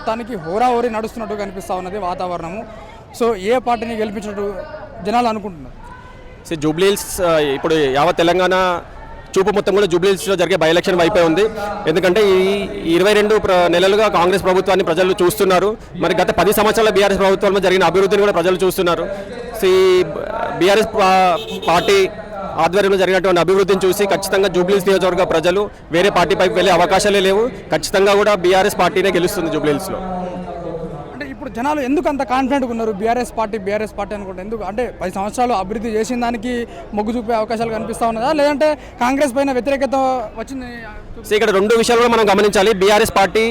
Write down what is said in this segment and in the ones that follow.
మొత్తానికి హోరాహోరీ నడుస్తున్నట్టు కనిపిస్తూ ఉన్నది వాతావరణము. సో ఏ పార్టీని గెలిపించినట్టు జనాలు అనుకుంటున్నారు? జూబ్లీహిల్స్ ఇప్పుడు యావత్ తెలంగాణ చూపు మొత్తం కూడా జూబ్లీహిల్స్లో జరిగే బై ఎలక్షన్ వైపే ఉంది. ఎందుకంటే ఈ 22 నెలలుగా కాంగ్రెస్ ప్రభుత్వాన్ని ప్రజలు చూస్తున్నారు. మరి గత 10 సంవత్సరాల బీఆర్ఎస్ ప్రభుత్వంలో జరిగిన అభివృద్ధిని కూడా ప్రజలు చూస్తున్నారు. ఈ బీఆర్ఎస్ పార్టీ ఆధ్వర్యంలో జరిగినటువంటి అభివృద్ధిని చూసి ఖచ్చితంగా జూబ్లీహిల్స్ నియోజకవర్గ ప్రజలు వేరే పార్టీ పైకి వెళ్ళే అవకాశాలే లేవు. ఖచ్చితంగా కూడా బీఆర్ఎస్ పార్టీనే గెలుస్తుంది జూబ్లీహిల్స్లో. అంటే ఇప్పుడు జనాలు ఎందుకు అంత కాన్ఫిడెంట్గా ఉన్నారు బీఆర్ఎస్ పార్టీ అనుకుంటే? ఎందుకు అంటే 10 సంవత్సరాలు అభివృద్ధి చేసిన దానికి మొగ్గు చూపే అవకాశాలు కనిపిస్తూ ఉన్నదా, లేదంటే కాంగ్రెస్ పైన వ్యతిరేకత వచ్చింది? ఇక్కడ 2 విషయాలు కూడా మనం గమనించాలి. బీఆర్ఎస్ పార్టీ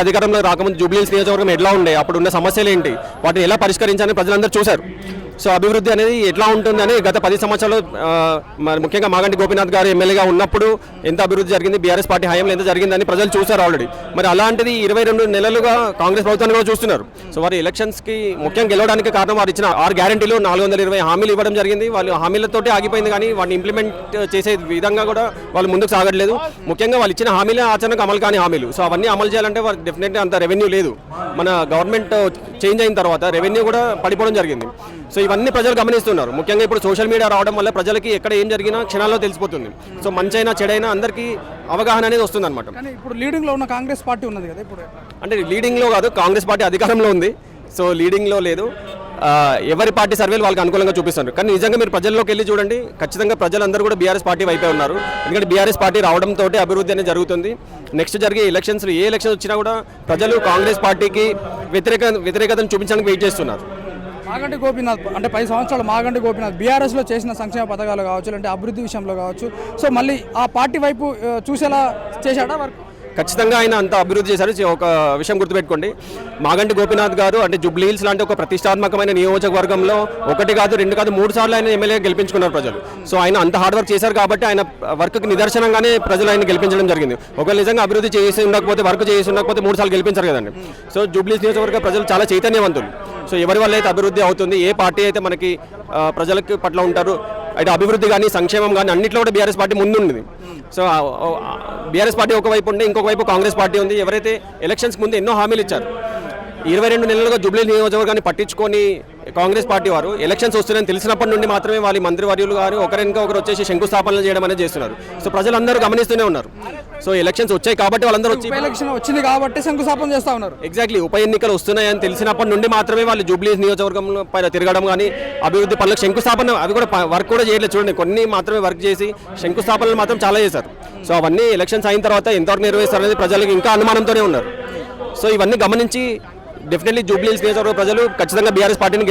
అధికారంలో రాకముందు జూబ్లీహిల్స్ నియోజకవర్గం ఎట్లా ఉండే, అప్పుడు ఉన్న సమస్యలు ఏంటి, వాటిని ఎలా పరిష్కరించాలని ప్రజలందరూ చూశారు. సో అభివృద్ధి అనేది ఎట్లా ఉంటుందని గత 10 సంవత్సరాలు ముఖ్యంగా మాగంటి గోపీనాథ్ గారు ఎమ్మెల్యేగా ఉన్నప్పుడు ఎంత అభివృద్ధి జరిగింది, బీఆర్ఎస్ పార్టీ హయాంలో ఎంత జరిగిందని ప్రజలు చూశారు ఆల్రెడీ. మరి అలాంటిది 22 నెలలుగా కాంగ్రెస్ ప్రభుత్వాన్ని కూడా చూస్తున్నారు. సో వారి ఎలక్షన్స్కి ముఖ్యంగా గెలవడానికి కారణం వారు ఇచ్చిన 6 గ్యారంటీలు 420 హామీలు ఇవ్వడం జరిగింది. వాళ్ళు హామీలతోటే ఆగిపోయింది, కానీ వాటిని ఇంప్లిమెంట్ చేసే విధంగా కూడా వాళ్ళు ముందుకు సాగట్లేదు. ముఖ్యంగా వాళ్ళు ఇచ్చిన హామీలే ఆచరణకు అమలు కాని హామీలు. సో అవన్నీ అమలు చేయాలంటే వారికి డెఫినెట్గా అంత రెవెన్యూ లేదు. మన గవర్నమెంట్ చేంజ్ అయిన తర్వాత రెవెన్యూ కూడా పడిపోవడం జరిగింది. సో ఇవన్నీ ప్రజలు గమనిస్తున్నారు. ముఖ్యంగా ఇప్పుడు సోషల్ మీడియా రావడం వల్ల ప్రజలకి ఎక్కడ ఏం జరిగినా క్షణాల్లో తెలిసిపోతుంది. సో మంచైనా చెడైనా అందరికీ అవగాహన అనేది వస్తుంది అనమాట. కానీ ఇప్పుడు లీడింగ్లో ఉన్న కాంగ్రెస్ పార్టీ ఉన్నది కదా, ఇప్పుడు అంటే లీడింగ్లో కాదు, కాంగ్రెస్ పార్టీ అధికారంలో ఉంది. సో లీడింగ్లో లేదు. ఎవరి పార్టీ సర్వేలు వాళ్ళకి అనుకూలంగా చూపిస్తున్నారు. కానీ నిజంగా మీరు ప్రజల్లోకి వెళ్ళి చూడండి, ఖచ్చితంగా ప్రజలందరూ కూడా బీఆర్ఎస్ పార్టీ వైపే ఉన్నారు. ఎందుకంటే బీఆర్ఎస్ పార్టీ రావడంతో అభివృద్ధి అనేది జరుగుతుంది. నెక్స్ట్ జరిగే ఎలక్షన్స్, ఏ ఎలక్షన్ వచ్చినా కూడా ప్రజలు కాంగ్రెస్ పార్టీకి వ్యతిరేకతను చూపించడానికి వెయిట్ చేస్తున్నారు. మాగంటి గోపీనాథ్ అంటే 10 సంవత్సరాలు మాగంటి గోపీనాథ్ బీఆర్ఎస్లో చేసిన సంక్షేమ పథకాలు కావచ్చు, అంటే అభివృద్ధి విషయంలో కావచ్చు, సో మళ్ళీ ఆ పార్టీ వైపు చూసేలా చేశాడా వర్క్? ఖచ్చితంగా ఆయన అంత అభివృద్ధి చేశారు. ఒక విషయం గుర్తుపెట్టుకోండి, మాగంటి గోపీనాథ్ గారు అంటే జూబ్లీహిల్స్ లాంటి ఒక ప్రతిష్టాత్మకమైన నియోజకవర్గంలో 1 కాదు 2 కాదు 3 సార్లు ఆయన ఎమ్మెల్యే గెలిపించుకున్నారు ప్రజలు. సో ఆయన అంత హార్డ్ వర్క్ చేశారు కాబట్టి ఆయన వర్క్కి నిదర్శనంగానే ప్రజలు ఆయన గెలిపించడం జరిగింది. ఒకవేళ నిజంగా అభివృద్ధి చేసి ఉండకపోతే, వర్క్ చేసి ఉండకపోతే 3 సార్లు గెలిపించారు కదండి. సో జూబ్లీహిల్స్ నియోజకవర్గ ప్రజలు చాలా చైతన్యవంతులు. సో ఎవరి వల్ల అయితే అభివృద్ధి అవుతుంది, ఏ పార్టీ అయితే మనకి ప్రజలకు పట్ల ఉంటారు, అయితే అభివృద్ధి కానీ సంక్షేమం కానీ అన్నింటిలో కూడా బీఆర్ఎస్ పార్టీ ముందుంది. సో బీఆర్ఎస్ పార్టీ ఒకవైపు ఉంటే ఇంకొక వైపు కాంగ్రెస్ పార్టీ ఉంది. ఎవరైతే ఎలక్షన్స్కి ముందు ఎన్నో హామీలు ఇచ్చారు, 22 నెలలుగా జూబ్లీహిల్స్ నియోజకవర్గాన్ని పట్టించుకొని కాంగ్రెస్ పార్టీ వారు ఎలక్షన్స్ వస్తున్నాయని తెలిసినప్పటి నుండి మాత్రమే వాళ్ళ మంత్రివర్యులు గారు ఒకరు వచ్చేసి శంకుస్థాపనలు చేయడం అనేది చేస్తున్నారు. సో ప్రజలందరూ గమనిస్తూనే ఉన్నారు. సో ఎలక్షన్స్ వచ్చాయి కాబట్టి వాళ్ళందరూ ఎలక్షన్ వచ్చింది కాబట్టి శంకుస్థాపన చేస్తూ ఉన్నారు. ఎగ్జాక్ట్లీ, ఉప ఎన్నికలు వస్తున్నాయని తెలిసినప్పటి నుండి మాత్రమే వాళ్ళు జూబ్లీహిల్స్ నియోజకవర్గంలో పైన తిరగడం కానీ, అభివృద్ధి పనులకు శంకుస్థాపన అవి కూడా వర్క్ కూడా చేయలేదు. చూడండి, కొన్ని మాత్రమే వర్క్ చేసి శంకుస్థాపనలు మాత్రం చాలా చేశారు. సో అవన్నీ ఎలక్షన్స్ అయిన తర్వాత ఎంతవరకు నిర్వహిస్తారు అనేది ప్రజలకు ఇంకా అనుమానంతోనే ఉన్నారు. సో ఇవన్నీ గమనించి డెఫినెట్లీ జూబ్లీహిల్స్ నియోజకవర్గ ప్రజలు ఖచ్చితంగా బీఆర్ఎస్ పార్టీని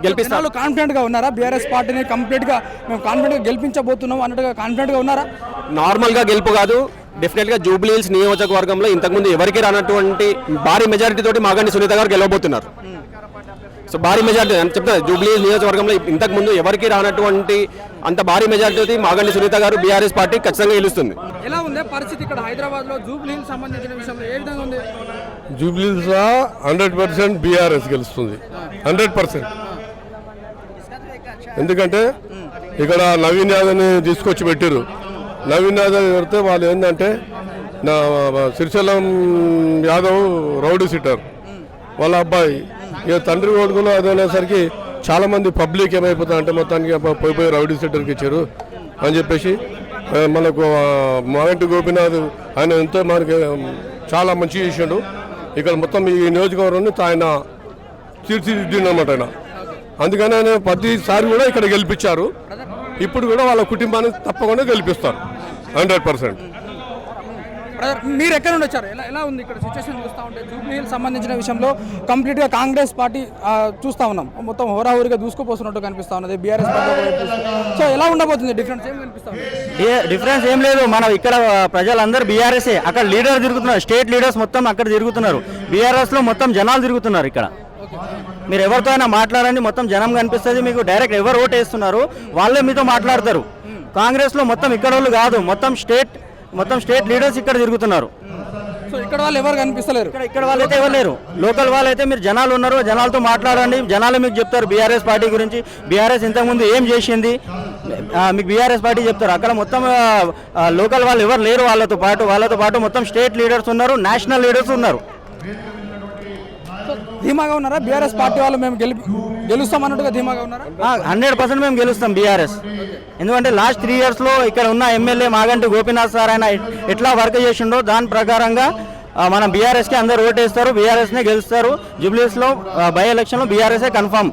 గెలిపిస్తారు. కాన్ఫిడెంట్గా ఉన్నారా? బీఆర్ఎస్ పార్టీని కంప్లీట్గా మేము కాన్ఫిడెంట్గా గెలిపించబోతున్నాం అన్నట్టుగా కాన్ఫిడెంట్గా ఉన్నారా? నార్మల్గా గెలుపు కాదు, డెఫినెట్గా జూబ్లీహిల్స్ నియోజకవర్గంలో ఇంతకుముందు ఎవరికి రానటువంటి భారీ మెజారిటీ తోటి మాగంటి సునీత గారు గెలవబోతున్నారు. సో భారీ మెజారిటీ అని చెప్తారు. జూబ్లీహిల్స్ నియోజకవర్గంలో ఇంతకుముందు ఎవరికి రానటువంటి అంత భారీ మెజారిటీ మాగంటి సునీత గారు బీఆర్ఎస్ పార్టీ ఖచ్చితంగా గెలుస్తుంది. ఎలా ఉంది పరిస్థితి ఇక్కడ హైదరాబాద్లో జూబ్లీహిల్స్ సంబంధించిన విషయంలో ఏ విధంగా ఉంది? జూబ్లీహిల్స్లో 100% బీఆర్ఎస్ గెలుస్తుంది, 100%. ఎందుకంటే ఇక్కడ నవీన్ యాదవ్ని తీసుకొచ్చి పెట్టారు. నవీన్ యాదవ్ పెడితే వాళ్ళు ఏంటంటే శ్రీశైలం యాదవ్ రౌడీ సిట్టర్ వాళ్ళ అబ్బాయి, ఇక తండ్రి కొడుకులు అది అనేసరికి చాలామంది పబ్లిక్ ఏమైపోతుందంటే మొత్తానికి పోయి రౌడీ సిట్టర్కి ఇచ్చారు అని చెప్పేసి మనకు మాగంటి గోపీనాథ్ ఆయన ఎంతో మనకి చాలా మంచి చేసాడు. ఇక్కడ మొత్తం ఈ నియోజకవర్గాన్ని ఆయన తీర్చిదిద్దిందన్నమాట ఆయన. అందుకని ఆయన ప్రతిసారి కూడా ఇక్కడ గెలిపించారు. ఇప్పుడు కూడా వాళ్ళ కుటుంబాన్ని తప్పకుండా గెలిపిస్తారు 100%. మీరు ఎక్కడ నుండి వచ్చారు? ఎలా ఉంది ఇక్కడ సిచ్యువేషన్ చూస్తూ ఉంటే? జూబ్లీహిల్స్ సంబంధించిన విషయంలో కంప్లీట్గా కాంగ్రెస్ పార్టీ చూస్తూ ఉన్నాం, మొత్తం హోరాహోరీగా దూసుకుపోతున్నట్టు కనిపిస్తూ ఉన్నది. బీఆర్ఎస్ పార్టీ సో ఎలా ఉండబోతుంది? డిఫరెన్స్ ఏం కనిపిస్తా ఉంది? డిఫరెన్స్ ఏం లేదు. మనం ఇక్కడ ప్రజలందరూ బీఆర్ఎస్ఏ, అక్కడ లీడర్ తిరుగుతున్నారు, స్టేట్ లీడర్స్ మొత్తం అక్కడ తిరుగుతున్నారు. బీఆర్ఎస్లో మొత్తం జనాలు తిరుగుతున్నారు. ఇక్కడ మీరు ఎవరితో అయినా మాట్లాడండి, మొత్తం జనం కనిపిస్తుంది మీకు. డైరెక్ట్ ఎవరు ఓటు వేస్తున్నారు వాళ్ళే మీతో మాట్లాడతారు. కాంగ్రెస్లో మొత్తం ఇక్కడ వాళ్ళు కాదు, మొత్తం స్టేట్ లీడర్స్ ఇక్కడ తిరుగుతున్నారు. సో ఇక్కడ వాళ్ళు ఎవరు కనిపిస్తలేరు. ఇక్కడ వాళ్ళు అయితే ఎవరు లేరు. లోకల్ వాళ్ళు అయితే మీరు జనాలు ఉన్నారు, జనాలతో మాట్లాడండి, జనాలు మీకు చెప్తారు బీఆర్ఎస్ పార్టీ గురించి. బీఆర్ఎస్ ఇంతకుముందు ఏం చేసింది మీకు బీఆర్ఎస్ పార్టీ చెప్తారు. అక్కడ మొత్తం లోకల్ వాళ్ళు ఎవరు లేరు. వాళ్ళతో పాటు మొత్తం స్టేట్ లీడర్స్ ఉన్నారు, నేషనల్ లీడర్స్ ఉన్నారు. సో ధీమాగా ఉన్నారా బీఆర్ఎస్ పార్టీ వాళ్ళు మేము గెలుస్తామన్నట్టుగా ధీమాగా ఉన్నారా? 100% మేము గెలుస్తాం బీఆర్ఎస్. ఎందుకంటే లాస్ట్ 3 yearsలో ఇక్కడ ఉన్న ఎమ్మెల్యే మాగంటి గోపీనాథ్ సార్ ఆయన ఎట్లా వర్క్ చేసిండో దాని ప్రకారంగా మనం బీఆర్ఎస్కి అందరూ ఓటేస్తారు, బీఆర్ఎస్నే గెలుస్తారు. జూబ్లీస్లో బై ఎలక్షన్లో బీఆర్ఎస్ఏ కన్ఫామ్.